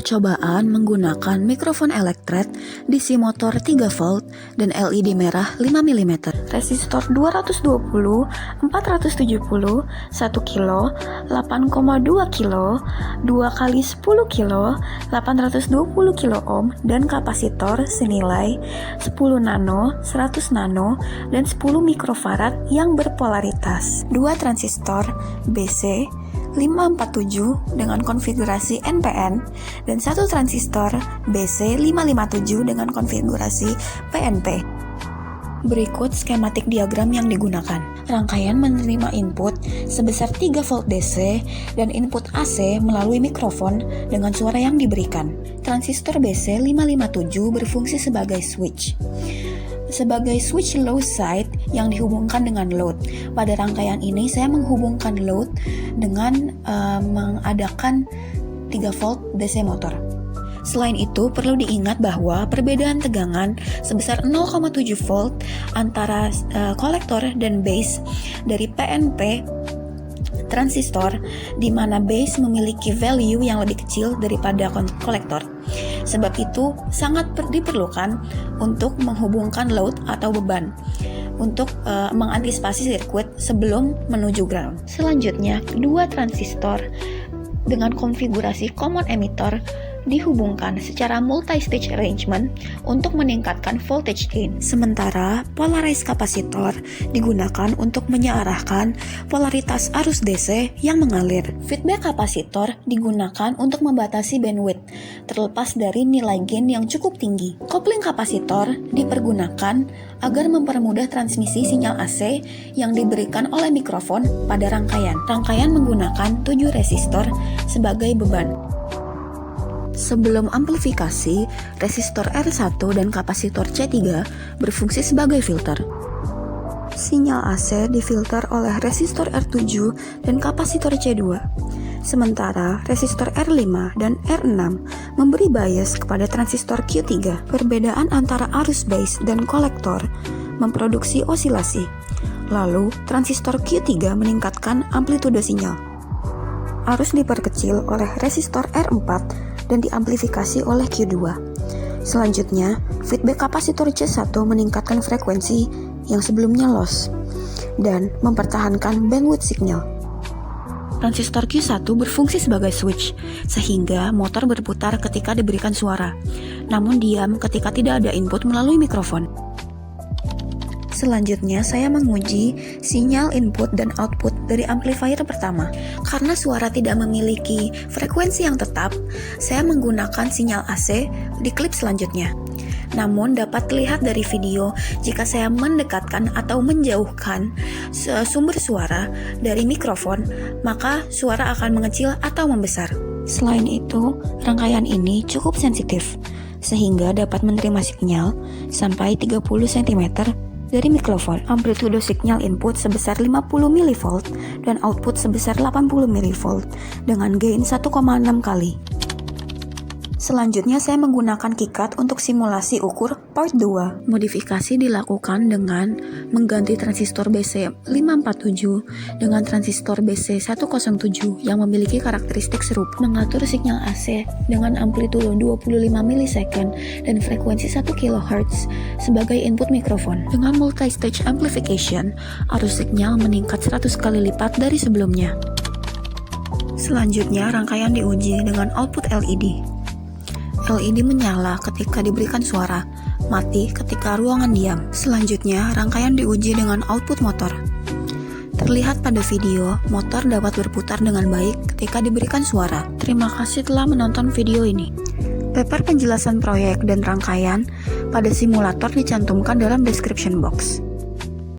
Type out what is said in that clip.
Percobaan menggunakan mikrofon elektret, DC motor 3 volt, dan LED merah 5 mm. Resistor 220, 470, 1 kilo, 8,2 kilo, 2 kali 10 kilo, 820 kilo ohm, dan kapasitor senilai 10 nano, 100 nano, dan 10 mikrofarad yang berpolaritas. 2 transistor BC 547 dengan konfigurasi NPN dan 1 transistor BC 557 dengan konfigurasi PNP. Berikut skematik diagram yang digunakan. Rangkaian menerima input sebesar 3 volt DC dan input AC melalui mikrofon dengan suara yang diberikan. Transistor BC 557 berfungsi sebagai switch low side yang dihubungkan dengan load. Pada rangkaian ini saya menghubungkan load dengan mengadakan 3 volt DC motor. Selain itu, perlu diingat bahwa perbedaan tegangan sebesar 0,7 volt antara kolektor dan base dari PNP transistor, di mana base memiliki value yang lebih kecil daripada kolektor. Sebab itu sangat diperlukan untuk menghubungkan load atau beban untuk mengantisipasi sirkuit sebelum menuju ground. Selanjutnya, 2 transistor dengan konfigurasi common emitter dihubungkan secara multi-stage arrangement untuk meningkatkan voltage gain. Sementara polarized kapasitor digunakan untuk menyearahkan polaritas arus DC yang mengalir. Feedback kapasitor digunakan untuk membatasi bandwidth terlepas dari nilai gain yang cukup tinggi. Coupling kapasitor dipergunakan agar mempermudah transmisi sinyal AC yang diberikan oleh mikrofon pada rangkaian. Rangkaian menggunakan 7 resistor sebagai beban. Sebelum amplifikasi, resistor R1 dan kapasitor C3 berfungsi sebagai filter. Sinyal AC difilter oleh resistor R7 dan kapasitor C2. Sementara resistor R5 dan R6 memberi bias kepada transistor Q3. Perbedaan antara arus base dan kolektor memproduksi osilasi. Lalu, transistor Q3 meningkatkan amplitude sinyal. Arus diperkecil oleh resistor R4 dan diamplifikasi oleh Q2. Selanjutnya, feedback kapasitor C1 meningkatkan frekuensi yang sebelumnya loss dan mempertahankan bandwidth signal. Transistor Q1 berfungsi sebagai switch, sehingga motor berputar ketika diberikan suara, namun diam ketika tidak ada input melalui mikrofon. Selanjutnya, saya menguji sinyal input dan output dari amplifier pertama. Karena suara tidak memiliki frekuensi yang tetap, saya menggunakan sinyal AC di klip selanjutnya. Namun, dapat terlihat dari video jika saya mendekatkan atau menjauhkan sumber suara dari mikrofon, maka suara akan mengecil atau membesar. Selain itu, rangkaian ini cukup sensitif, sehingga dapat menerima sinyal sampai 30 cm dari mikrofon. Amplitude signal input sebesar 50 mV dan output sebesar 80 mV dengan gain 1,6 kali. Selanjutnya saya menggunakan KiCad untuk simulasi ukur part 2. Modifikasi dilakukan dengan mengganti transistor BC547 dengan transistor BC107 yang memiliki karakteristik serupa. Mengatur sinyal AC dengan amplitude 25 ms dan frekuensi 1 kHz sebagai input mikrofon. Dengan multi-stage amplification, arus sinyal meningkat 100 kali lipat dari sebelumnya. Selanjutnya, rangkaian diuji dengan output LED. LED menyala ketika diberikan suara, mati ketika ruangan diam. Selanjutnya, rangkaian diuji dengan output motor. Terlihat pada video, motor dapat berputar dengan baik ketika diberikan suara. Terima kasih telah menonton video ini. Paper penjelasan proyek dan rangkaian pada simulator dicantumkan dalam description box.